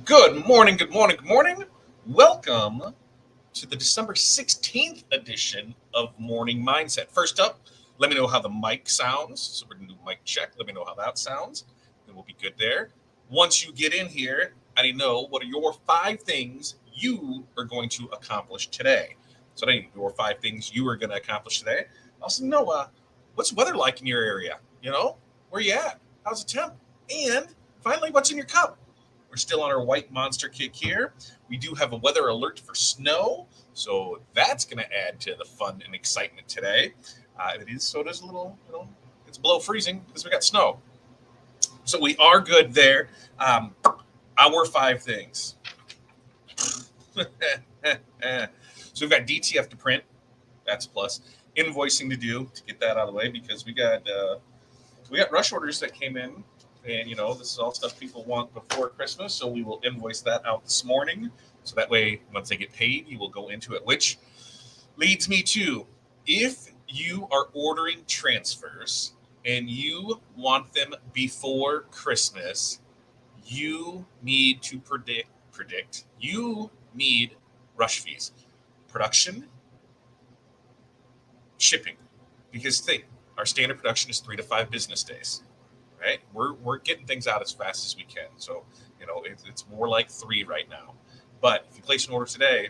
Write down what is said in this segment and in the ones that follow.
Good morning, good morning, good morning. Welcome to the December 16th edition of Morning Mindset. First up, let me know how the mic sounds. So we're going to do mic check. Let me know how that sounds. Then we'll be good there. Once you get in here, I need to know what are your 5 things you are going to accomplish today. So I need your 5 things you are going to accomplish today. Also know what's the weather like in your area? You know, where you at? How's the temp? And finally, what's in your cup? We're still on our white monster kick here. We do have a weather alert for snow, so that's going to add to the fun and excitement today. It is so does a little, it's below freezing because we got snow. So we are good there. Our 5 things. So we've got DTF to print. That's a plus. Invoicing to do to get that out of the way because we got rush orders that came in. And, this is all stuff people want before Christmas, so we will invoice that out this morning. So that way, once they get paid, you will go into it, which leads me to, if you are ordering transfers and you want them before Christmas, you need to predict. You need rush fees. Production, shipping. Because think, our standard production is 3 to 5 business days. Right? We're getting things out as fast as we can. So, it's more like 3 right now. But if you place an order today,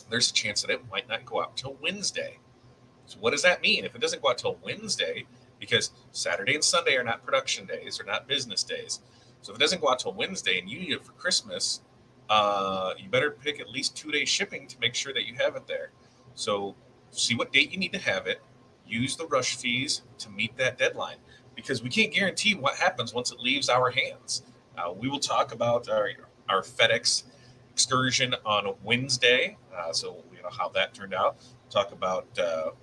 there's a chance that it might not go out till Wednesday. So what does that mean? If it doesn't go out till Wednesday, because Saturday and Sunday are not production days, or not business days. So if it doesn't go out till Wednesday and you need it for Christmas, you better pick at least 2 days shipping to make sure that you have it there. So see what date you need to have it. Use the rush fees to meet that deadline. Because we can't guarantee what happens once it leaves our hands. We will talk about our FedEx excursion on Wednesday. So how that turned out. Talk about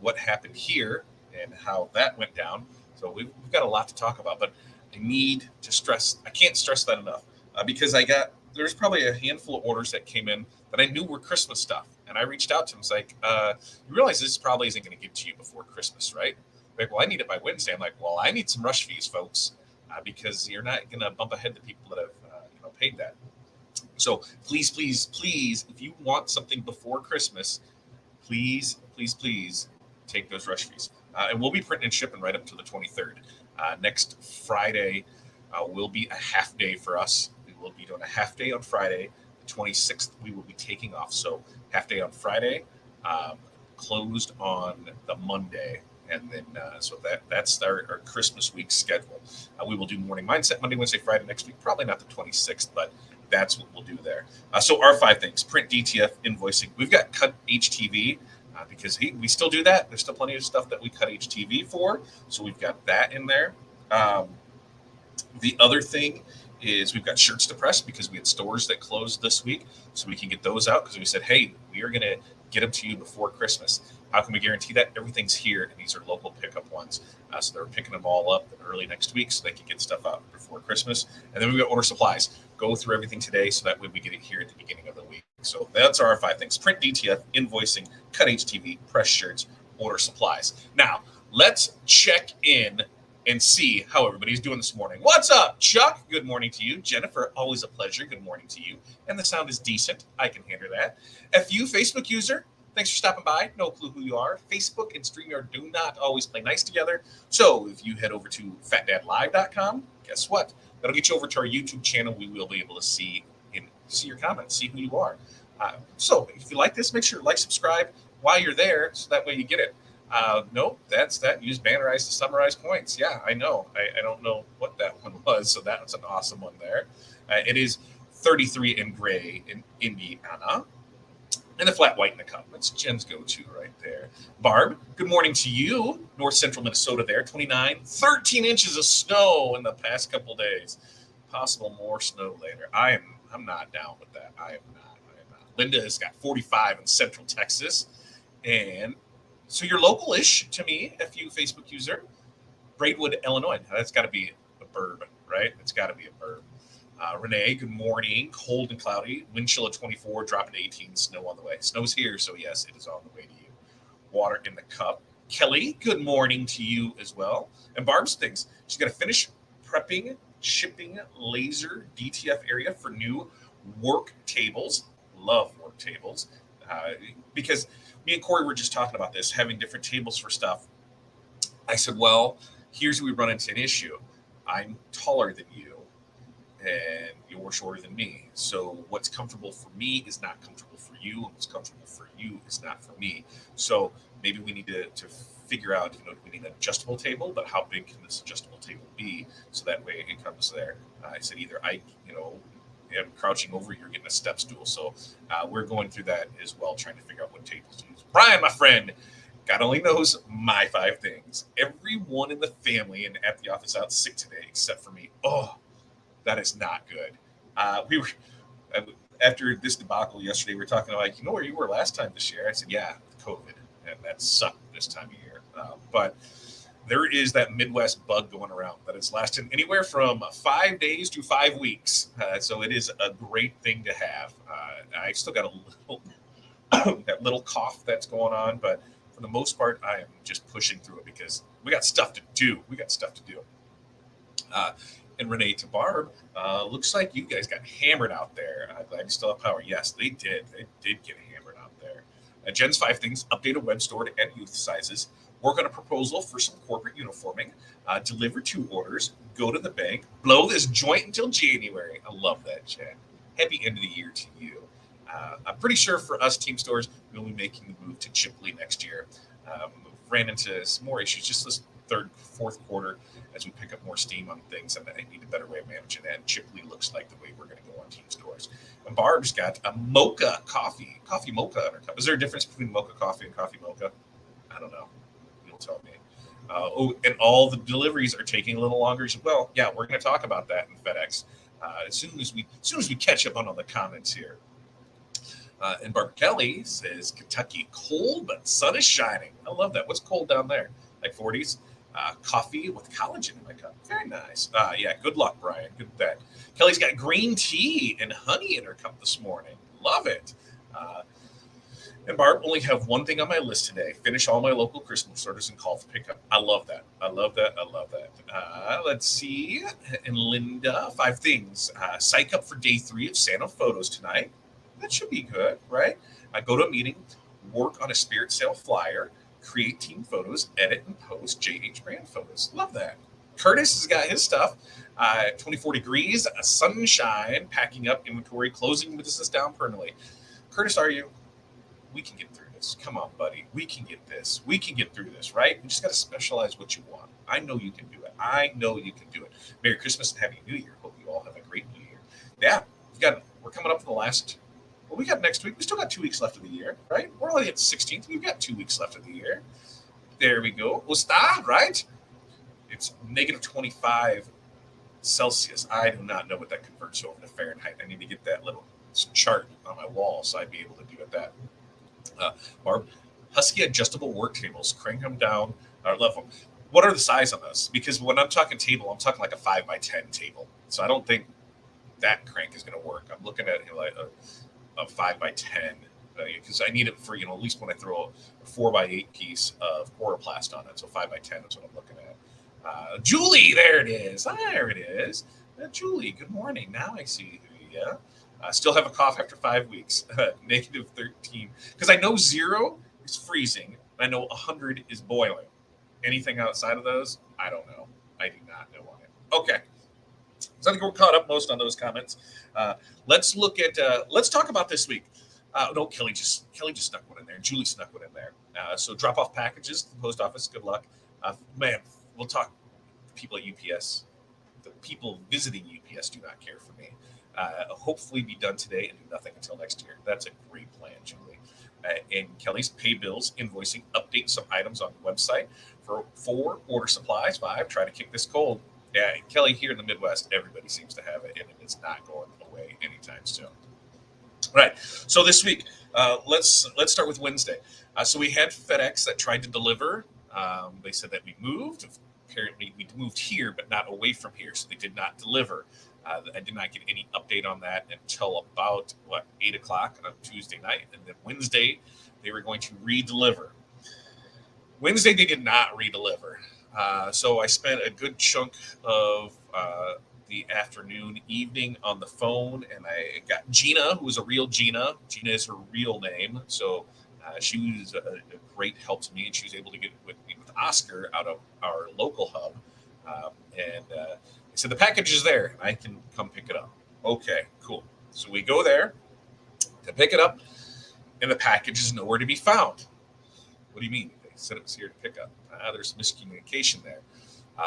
what happened here and how that went down. So we've got a lot to talk about. But I need to stress. I can't stress that enough because there's probably a handful of orders that came in that I knew were Christmas stuff, and I reached out to them. It's like, you realize this probably isn't going to get to you before Christmas, right? Like, well, I need it by Wednesday. I'm like, well, I need some rush fees, folks, because you're not going to bump ahead to people that have paid that. So please, please, please, if you want something before Christmas, please, please, please take those rush fees. And we'll be printing and shipping right up to the 23rd. Next Friday will be a half day for us. We will be doing a half day on Friday. The 26th, we will be taking off. So half day on Friday, closed on the Monday. And then, so that's our Christmas week schedule. We will do Morning Mindset Monday, Wednesday, Friday next week. Probably not the 26th, but that's what we'll do there. So our 5 things: print, DTF, invoicing. We've got cut HTV because we still do that. There's still plenty of stuff that we cut HTV for. So we've got that in there. The other thing is we've got shirts to press because we had stores that closed this week. So we can get those out because we said, hey, we are going to get them to you before Christmas. How can we guarantee that? Everything's here, and these are local pickup ones. So they're picking them all up early next week so they can get stuff out before Christmas. And then we've got order supplies. Go through everything today so that way we get it here at the beginning of the week. So that's our 5 things: print DTF, invoicing, cut HTV, press shirts, order supplies. Now, let's check in and see how everybody's doing this morning. What's up, Chuck? Good morning to you. Jennifer, always a pleasure. Good morning to you. And the sound is decent. I can handle that. FU, Facebook user, thanks for stopping by. No clue who you are. Facebook and StreamYard do not always play nice together. So if you head over to fatdadlive.com, guess what? That'll get you over to our YouTube channel. We will be able to see your comments, see who you are. So if you like this, make sure to like, subscribe while you're there so that way you get it. No, that's that. Use Bannerize to summarize points. Yeah, I know. I don't know what that one was, so that was an awesome one there. It is 33 in gray in Indiana. And the flat white in the cup. That's Jen's go-to right there. Barb, good morning to you. North Central Minnesota there, 29, 13 inches of snow in the past couple days. Possible more snow later. I'm not down with that. I am not. Linda has got 45 in Central Texas. And so you're local-ish to me, FU Facebook user. Braidwood, Illinois. Now, that's got to be a burb, right? It's got to be a burb. Renee, good morning. Cold and cloudy. Wind chill at 24, dropping to 18. Snow on the way. Snow's here, so yes, it is on the way to you. Water in the cup. Kelly, good morning to you as well. And Barb's things. She's got to finish prepping, shipping laser DTF area for new work tables. Love work tables. Because me and Corey were just talking about this, having different tables for stuff. I said, well, here's where we run into an issue. I'm taller than you, and you're shorter than me. So what's comfortable for me is not comfortable for you, and what's comfortable for you is not for me. So maybe we need to figure out, do we need an adjustable table, but how big can this adjustable table be? So that way it comes there. I said either I am crouching over, you're getting a step stool. So we're going through that as well, trying to figure out what tables to use. Brian, my friend, God only knows my 5 things. Everyone in the family and at the office out sick today, except for me. Oh, that is not good. We were after this debacle yesterday. We were talking like, where you were last time this year. I said, yeah, COVID, and that sucked this time of year. But there is that Midwest bug going around that is lasting anywhere from 5 days to 5 weeks. So it is a great thing to have. I still got a little that little cough that's going on, but for the most part, I am just pushing through it because we got stuff to do. And Renee to Barb, looks like you guys got hammered out there. Glad you still have power. Yes, they did. They did get hammered out there. Jen's 5 things: update a web store to add youth sizes, work on a proposal for some corporate uniforming, deliver 2 orders, go to the bank, blow this joint until January. I love that, Jen. Happy end of the year to you. I'm pretty sure for us team stores, we'll be making the move to Chipley next year. Ran into some more issues just this 3rd, 4th quarter as we pick up more steam on things, and I need a better way of managing that. And Chipley looks like the way we're going to go on team stores. And Barb's got a mocha coffee mocha in her cup. Is there a difference between mocha coffee and coffee mocha? I don't know. You'll tell me. And all the deliveries are taking a little longer as well. Yeah, we're going to talk about that in FedEx as soon as we catch up on all the comments here. And Barbara Kelly says, Kentucky, cold, but sun is shining. I love that. What's cold down there? Like 40s? Coffee with collagen in my cup. Very nice. Yeah, good luck, Brian. Good with that. Kelly's got green tea and honey in her cup this morning. Love it. And Barb, only have one thing on my list today: finish all my local Christmas orders and call for pickup. I love that. Let's see. And Linda, 5 things. Psych up for day 3 of Santa photos tonight. That should be good, right? Go to a meeting, work on a spirit sale flyer, create team photos, edit and post JH brand photos. Love that. Curtis has got his stuff. 24 degrees, sunshine, packing up inventory, closing business down permanently. Curtis, we can get through this. Come on, buddy. We can get this. We can get through this, right? We just got to specialize what you want. I know you can do it. Merry Christmas and Happy New Year. Hope you all have a great New Year. Yeah, we're coming up to the last. Well, we got next week. We still got 2 weeks left of the year, right? We're only at the 16th. We've got 2 weeks left of the year. There we go. Usta, right? It's negative 25 Celsius. I do not know what that converts over to Fahrenheit. I need to get that little chart on my wall so I'd be able to do it that. Barb, Husky adjustable work tables, crank them down or level them. What are the size on those? Because when I'm talking table, I'm talking like a 5x10 table. So I don't think that crank is going to work. I'm looking at like a 5x10 because I need it for at least when I throw a 4x8 piece of coroplast on it. So 5x10 is what I'm looking at. Julie, there it is. There it is. Julie, good morning. Now I see you. Yeah. Still have a cough after 5 weeks. Negative 13. Because I know 0 is freezing. I know 100 is boiling. Anything outside of those, I don't know. I do not know on it. Okay. So I think we're caught up most on those comments. Let's talk about this week. No, Kelly just snuck one in there. Julie snuck one in there. So drop off packages to the post office. Good luck. Man, we'll talk. The people at UPS, the people visiting UPS do not care for me. Hopefully be done today and do nothing until next year. That's a great plan, Julie. And Kelly's pay bills, invoicing, update some items on the website. For 4, order supplies. 5, try to kick this cold. Yeah, Kelly, here in the Midwest, everybody seems to have it, and it's not going away anytime soon. Right. So this week, let's start with Wednesday. So we had FedEx that tried to deliver. They said that we moved. Apparently, we moved here, but not away from here, so they did not deliver. I did not get any update on that until about 8 o'clock on Tuesday night, and then Wednesday they were going to re-deliver. Wednesday they did not re-deliver. So I spent a good chunk of the afternoon, evening on the phone, and I got Gina, who was a real Gina. Gina is her real name, so she was a great help to me, and she was able to get with Oscar out of our local hub. And he said, the package is there, and I can come pick it up. Okay, cool. So we go there to pick it up, and the package is nowhere to be found. What do you mean? They said it was here to pick up. There's miscommunication there.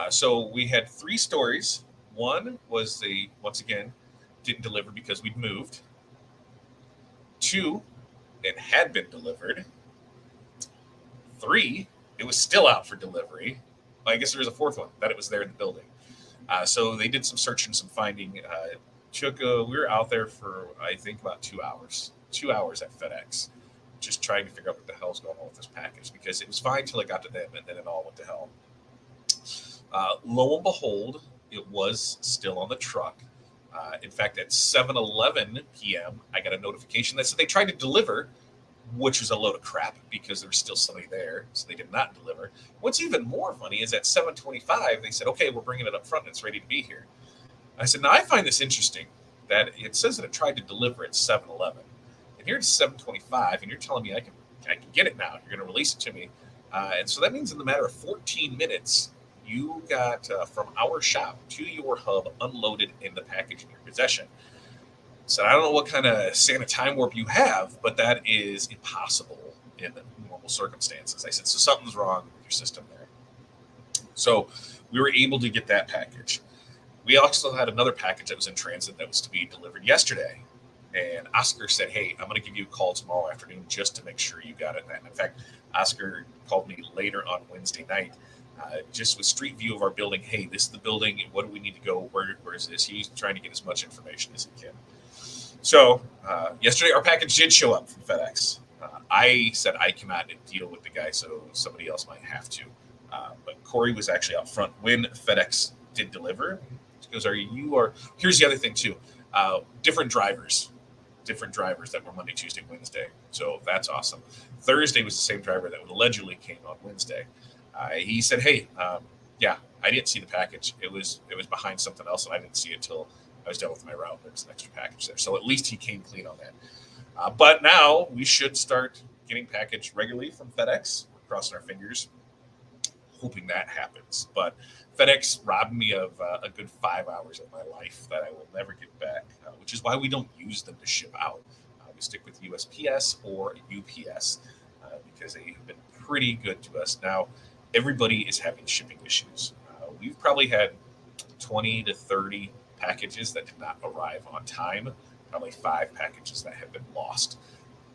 So we had 3 stories. One was they, once again, didn't deliver because we'd moved. 2, it had been delivered. 3, it was still out for delivery. I guess there was a 4th one, that it was there in the building. So they did some searching, some finding. We were out there for, I think, about 2 hours. 2 hours at FedEx, just trying to figure out what the hell's going on with this package, because it was fine till it got to them, and then it all went to hell. Lo and behold, it was still on the truck. In fact, at 7:11 p.m., I got a notification that said they tried to deliver, which was a load of crap because there was still somebody there, so they did not deliver. What's even more funny is at 7:25, they said, okay, we're bringing it up front and it's ready to be here. I said, now I find this interesting that it says that it tried to deliver at 7:11. And here it's 7:25, and you're telling me I can get it now. You're going to release it to me. And so that means in the matter of 14 minutes, you got from our shop to your hub unloaded in the package in your possession. So I don't know what kind of Santa time warp you have, but that is impossible in normal circumstances. I said, so something's wrong with your system there. So we were able to get that package. We also had another package that was in transit that was to be delivered yesterday. And Oscar said, hey, I'm going to give you a call tomorrow afternoon just to make sure you got it. And in fact, Oscar called me later on Wednesday night, just with street view of our building. Hey, this is the building. What do we need to go? Where is this? He's trying to get as much information as he can. So yesterday, our package did show up from FedEx. I said I cannot deal with the guy, so somebody else might have to. But Corey was actually out front when FedEx did deliver. He goes, here's the other thing too. Different drivers that were Monday, Tuesday, Wednesday. So that's awesome. Thursday was the same driver that allegedly came on Wednesday. He said, hey, yeah, I didn't see the package. It was behind something else, and I didn't see it till I was done with my route. There's an extra package there. So at least he came clean on that. But now we should start getting package regularly from FedEx. We're crossing our fingers, hoping that happens. But FedEx robbed me of a good 5 hours of my life that I will never get back, which is why we don't use them to ship out. We stick with USPS or UPS because they have been pretty good to us. Now, everybody is having shipping issues. We've probably had 20 to 30 packages that did not arrive on time, probably 5 packages that have been lost.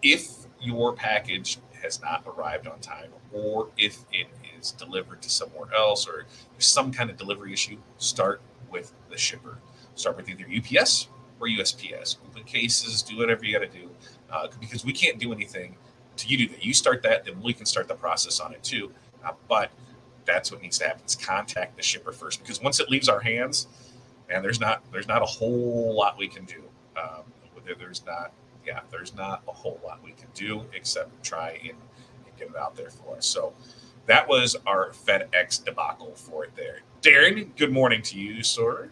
If your package has not arrived on time, or if it is delivered to somewhere else, or there's some kind of delivery issue, start with the shipper. Start with either UPS or USPS. Open cases, do whatever you got to do, because we can't do anything So you do that. You start that, then we can start the process on it too. But that's what needs to happen is contact the shipper first, because once it leaves our hands, and there's not a whole lot we can do. Um, there's not a whole lot we can do except try and get it out there for us. So that was our FedEx debacle for it there. Darren, good morning to you, sir.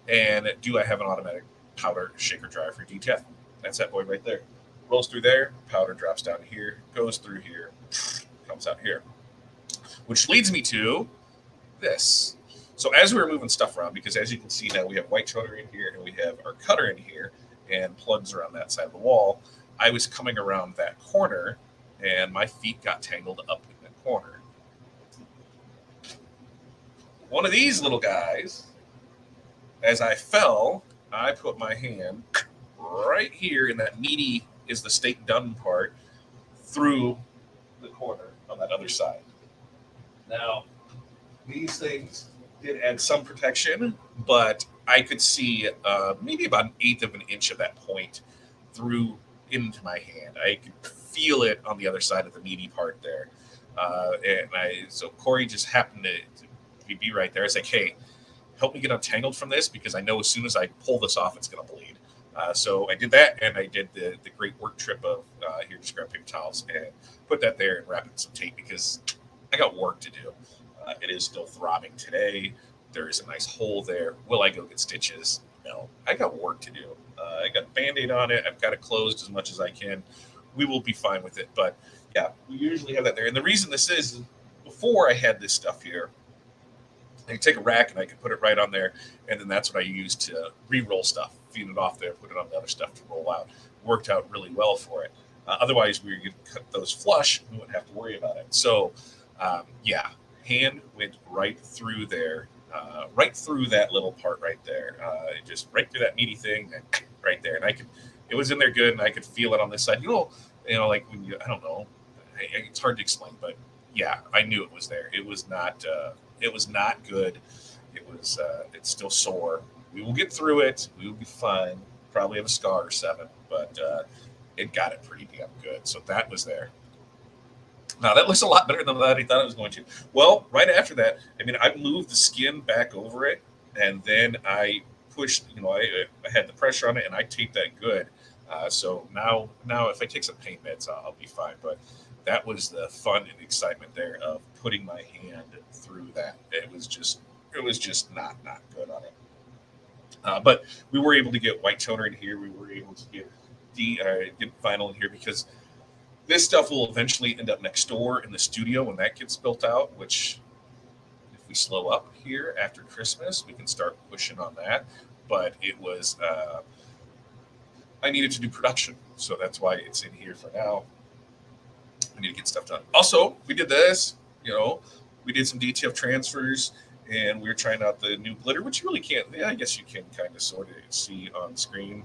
And do I have an automatic powder shaker dryer for DTF? That's that boy right there. Rolls through there, powder drops down here, goes through here, comes out here. Which leads me to this. So as we were moving stuff around, because as you can see now we have white toner in here and we have our cutter in here and plugs around that side of the wall, I was coming around that corner and my feet got tangled up in that corner. One of these little guys, as I fell, I put my hand right here in that meaty is the steak done part through the corner on that other side. Now, these things did add some protection, but I could see maybe about an eighth of an inch of that point through into my hand. I could feel it on the other side of the meaty part there. So Corey just happened to be right there. I was like, hey, help me get untangled from this because I know as soon as I pull this off, it's going to bleed. So I did that, and I did the great work trip of here, just grab paper towels and put that there and wrap it in some tape because I got work to do. It is still throbbing today. There is a nice hole there. Will I go get stitches? No, I got work to do. I got a Band-Aid on it. I've got it closed as much as I can. We will be fine with it. But yeah, we usually have that there. And the reason this is, before I had this stuff here, I could take a rack and I could put it right on there. And then that's what I use to re-roll stuff, feed it off there, put it on the other stuff to roll out. Worked out really well for it. Otherwise, we would cut those flush. We wouldn't have to worry about it. So, yeah, hand went right through there, right through that little part right there, just right through that meaty thing, and right there. And it was in there good, and I could feel it on this side. Like when I don't know, it's hard to explain, but yeah, I knew it was there. It was not good. It's still sore. We will get through it. We will be fine. Probably have a scar or 7, but it got it pretty damn good. So that was there. Now, that looks a lot better than I thought it was going to. Well, right after that, I moved the skin back over it, and then I pushed, I had the pressure on it, and I taped that good. So now if I take some pain meds, I'll be fine. But that was the fun and excitement there of putting my hand through that. It was just not good on it. But we were able to get white toner in here. We were able to get vinyl in here because this stuff will eventually end up next door in the studio when that gets built out, which if we slow up here after Christmas, we can start pushing on that. But it was, I needed to do production. So that's why it's in here for now. I need to get stuff done. Also, we did this, we did some DTF transfers and we were trying out the new glitter, which you really can't, I guess you can kind of sort of see on screen.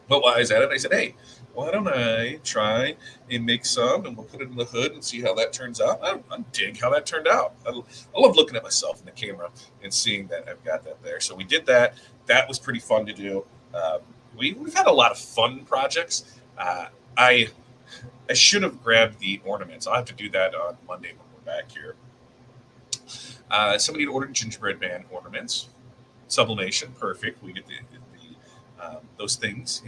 But while I was at it, I said, hey, why don't I try and make some and we'll put it in the hood and see how that turns out. I dig how that turned out. I love looking at myself in the camera and seeing that I've got that there. So we did that. That was pretty fun to do. We've had a lot of fun projects. I should have grabbed the ornaments. I'll have to do that on Monday when we're back here. Somebody had ordered gingerbread man ornaments. Sublimation, perfect. We get the those things,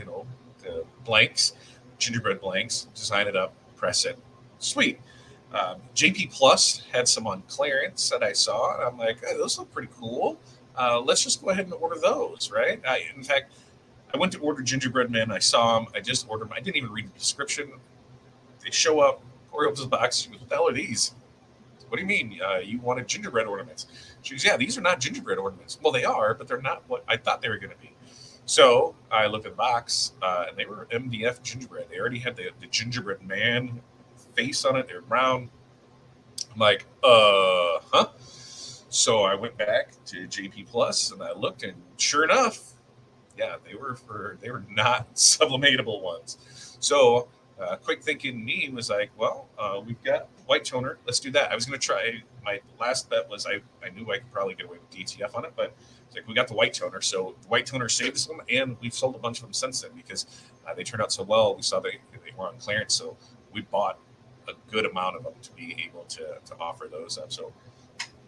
the blanks, gingerbread blanks, design it up, press it. Sweet. JP Plus had some on clearance that I saw, and I'm like, hey, those look pretty cool. Let's just go ahead and order those, right? In fact, I went to order gingerbread men. I saw them. I just ordered them. I didn't even read the description. They show up. Corey opens the box. She goes, what the hell are these? What do you mean? You wanted gingerbread ornaments? She goes, yeah, these are not gingerbread ornaments. Well, they are, but they're not what I thought they were going to be. So I looked at the box, and they were MDF gingerbread. They already had the gingerbread man face on it. They were brown. I'm like, huh? So I went back to JP Plus, and I looked, and sure enough, yeah, they were not sublimatable ones. So quick thinking me was like, well, we've got white toner. Let's do that. I was going to try. My last bet was I knew I could probably get away with DTF on it, but it's like we got the white toner. So the white toner saved some, and we've sold a bunch of them since then because they turned out so well. We saw they were on clearance. So we bought a good amount of them to be able to offer those up. So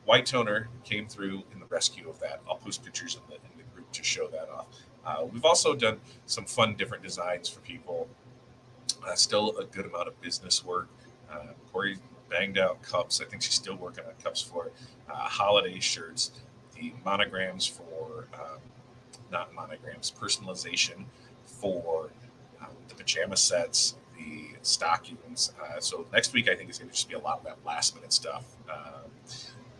White Toner came through in the rescue of that. I'll post pictures in the group to show that off. We've also done some fun different designs for people. Still a good amount of business work. Corey banged out cups. I think she's still working on cups for holiday shirts, the monograms for, not monograms, personalization for the pajama sets, the stockings. So next week, I think is going to just be a lot of that last minute stuff.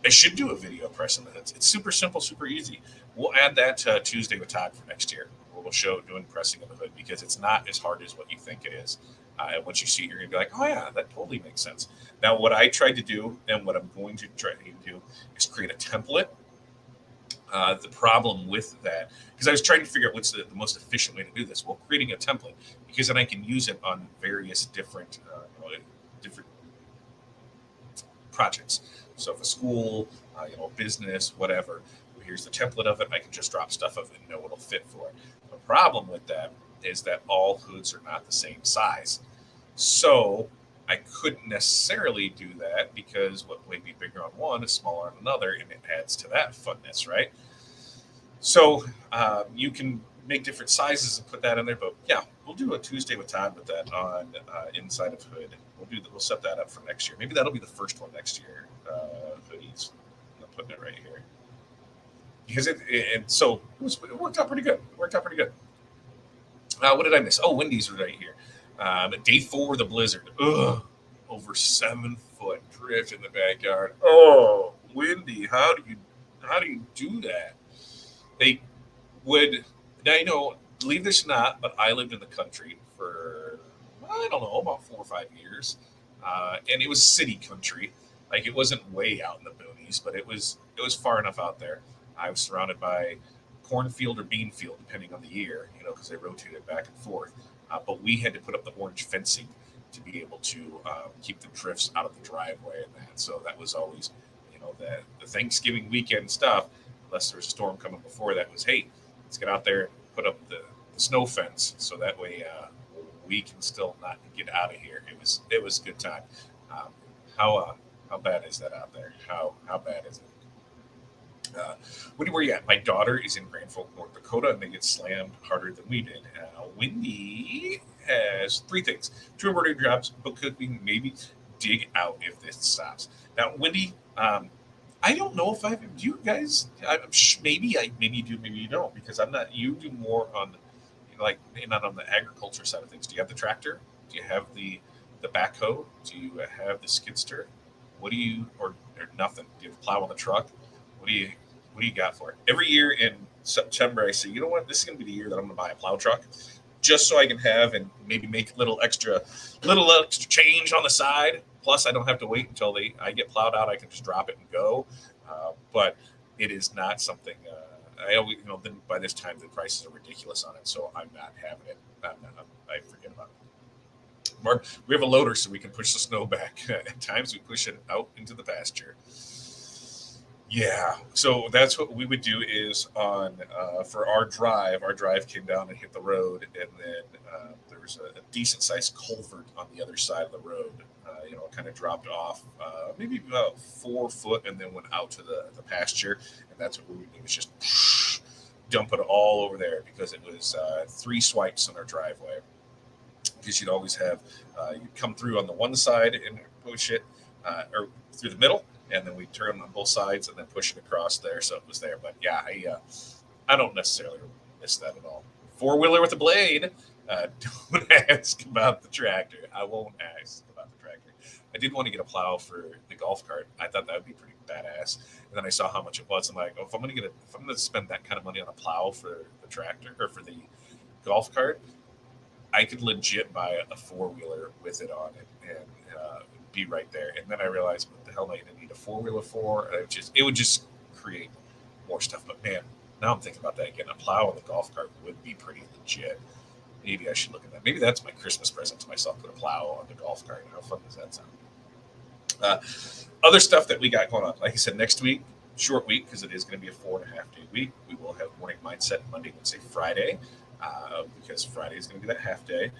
I should do a video pressing the hoods. It's super simple, super easy. We'll add that to Tuesday with Todd for next year. We'll show doing pressing of the hood because it's not as hard as what you think it is. And once you see it, you're going to be like, oh, yeah, that totally makes sense. Now, what I tried to do and what I'm going to try to do is create a template. The problem with that, because I was trying to figure out what's the most efficient way to do this. Well, creating a template, because then I can use it on various different projects. So if a school, business, whatever, here's the template of it. I can just drop stuff of it and know what'll fit for it. The problem with that is that all hoods are not the same size. So I couldn't necessarily do that because what may be bigger on one is smaller on another, and it adds to that funness, right? So you can make different sizes and put that in there. But yeah, we'll do a Tuesday with Todd with that on inside of hood. We'll set that up for next year. Maybe that'll be the first one next year. Hoodies. I'm putting it right here because it worked out pretty good. What did I miss? Oh, Wendy's was right here. Day 4 of the blizzard. Ugh, over 7 foot drift in the backyard. Oh, Wendy, how do you do that? They would now, believe this or not, but I lived in the country for I don't know about 4 or 5 years, and it was city country. Like it wasn't way out in the boonies, but it was far enough out there. I was surrounded by cornfield or bean field, depending on the year, because they rotated back and forth. But we had to put up the orange fencing to be able to keep the drifts out of the driveway and that. So that was always, the Thanksgiving weekend stuff, unless there was a storm coming before that, was, hey, let's get out there and put up the snow fence so that way we can still not get out of here. It was a good time. How bad is that out there? How bad is it? Wendy, where you at? My daughter is in Grand Forks, North Dakota, and they get slammed harder than we did. Wendy has 3 things: 2 embroidery jobs, bookkeeping, maybe dig out if this stops. Now, Wendy, I don't know if do you guys? Maybe you do, maybe you don't, because I'm not. You do more on, not on the agriculture side of things. Do you have the tractor? Do you have the backhoe? Do you have the skidster? What do you or nothing? Do you have a plow on the truck? What do you got for it? Every year in September, I say, you know what? This is going to be the year that I'm going to buy a plow truck, just so I can have and maybe make little extra change on the side. Plus, I don't have to wait until I get plowed out. I can just drop it and go. But it is not something. I always, then by this time the prices are ridiculous on it, so I'm not having it. I forget about it. Mark, we have a loader so we can push the snow back. At times we push it out into the pasture. Yeah, so that's what we would do is on for our drive came down and hit the road, and then there was a decent sized culvert on the other side of the road. It kind of dropped off maybe about 4 foot and then went out to the pasture, and that's what we would do is just dump it all over there because it was 3 swipes on our driveway. Because you'd always have you'd come through on the one side and push it or through the middle. And then we turn on both sides and then push it across there, so it was there. But yeah, I don't necessarily miss that at all. 4-wheeler with a blade. Don't ask about the tractor. I won't ask about the tractor. I did want to get a plow for the golf cart. I thought that would be pretty badass. And then I saw how much it was. I'm like, if I'm going to spend that kind of money on a plow for the tractor or for the golf cart, I could legit buy a 4-wheeler with it on it and be right there. And then I realized, what the hell am I going to need a 4-wheeler for? It would just create more stuff. But man, now I'm thinking about that again. A plow on the golf cart would be pretty legit. Maybe I should look at that. Maybe that's my Christmas present to myself, put a plow on the golf cart. How fun does that sound? Other stuff that we got going on. Like I said, next week, short week, because it is going to be a 4.5-day week. We will have morning mindset Monday, Wednesday, Friday, because Friday is going to be that half day.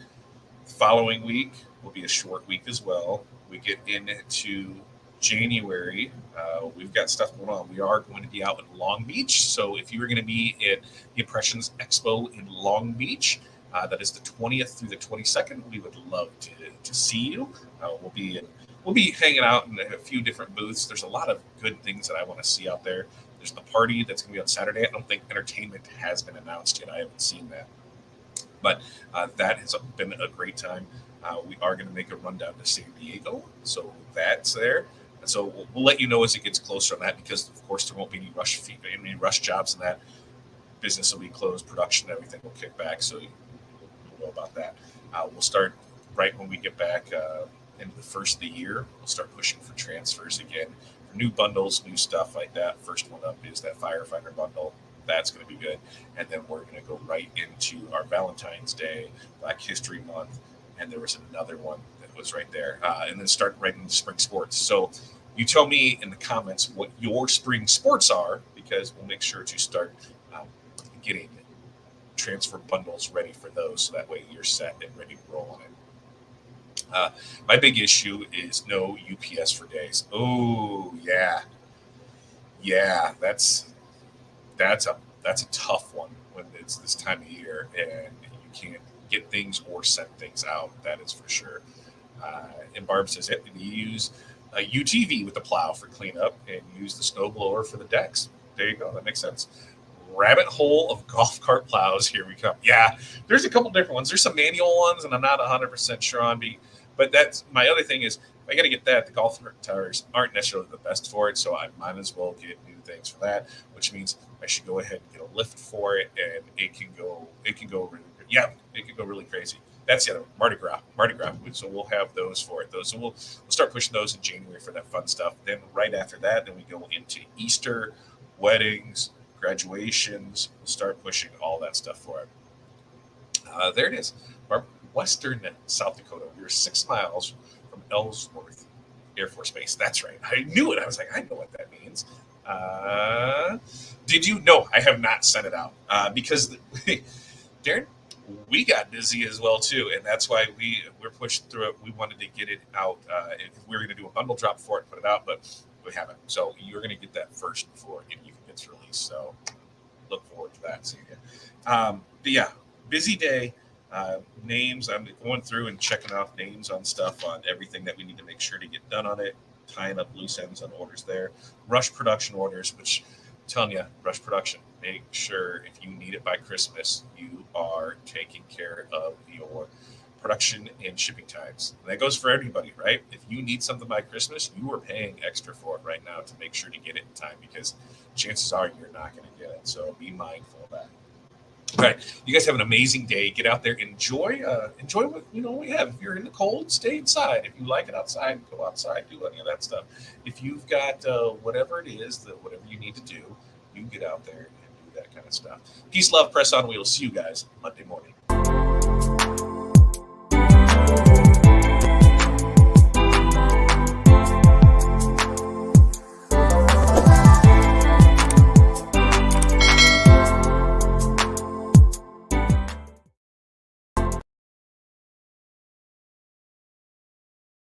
Following week will be a short week as well. We get into January. We've got stuff going on. We are going to be out in Long Beach. So if you are going to be at the Impressions Expo in Long Beach, that is the 20th through the 22nd. We would love to see you. We'll be hanging out in a few different booths. There's a lot of good things that I want to see out there. There's the party that's going to be on Saturday. I don't think entertainment has been announced yet. I haven't seen that. But that has been a great time. We are going to make a run down to San Diego. So that's there. And so we'll let you know as it gets closer on that because, of course, there won't be any rush jobs in that. Business will be closed. Production, everything will kick back. So you'll know about that. We'll start right when we get back into the first of the year. We'll start pushing for transfers again. For new bundles, new stuff like that. First one up is that firefighter bundle. That's going to be good. And then we're going to go right into our Valentine's Day, Black History Month. And there was another one that was right there. And then start right into spring sports. So you tell me in the comments what your spring sports are, because we'll make sure to start getting transfer bundles ready for those. So that way you're set and ready to roll on it. My big issue is no UPS for days. Oh, yeah. Yeah, that's a tough one when it's this time of year and you can't get things or send things out. That is for sure. And Barb says, hey, you use a UTV with the plow for cleanup and use the snow blower for the decks. There you go. That makes sense. Rabbit hole of golf cart plows. Here we come. Yeah, there's a couple different ones. There's some manual ones, and I'm not 100% sure on. But that's my other thing is I got to get that. The golf tires aren't necessarily the best for it, so I might as well get new things for that. Which means I should go ahead and get a lift for it, and it can go really crazy. That's the other Mardi Gras. So we'll have those for it. So we'll start pushing those in January for that fun stuff. Then right after that, then we go into Easter, weddings, graduations. We'll start pushing all that stuff for it. There it is. Western South Dakota. We were 6 miles from Ellsworth Air Force Base. That's right. I knew it. I was like, I know what that means. Did you? No, I have not sent it out because Darren, we got busy as well too, and that's why we're pushing through it. We wanted to get it out. We were going to do a bundle drop for it, put it out, but we haven't. So you're going to get that first before it even gets released. So look forward to that. So, but yeah, busy day. Names. I'm going through and checking off names on stuff on everything that we need to make sure to get done on it. Tying up loose ends on orders there. Rush production orders, which I'm telling you, rush production. Make sure if you need it by Christmas, you are taking care of your production and shipping times. And that goes for everybody, right? If you need something by Christmas, you are paying extra for it right now to make sure to get it in time because chances are you're not going to get it. So be mindful of that. All right, you guys have an amazing day. Get out there, enjoy what we have. If you're in the cold, stay inside. If you like it outside, go outside, do any of that stuff. If you've got whatever it is, whatever you need to do, you can get out there and do that kind of stuff. Peace, love, press on. We will see you guys Monday morning.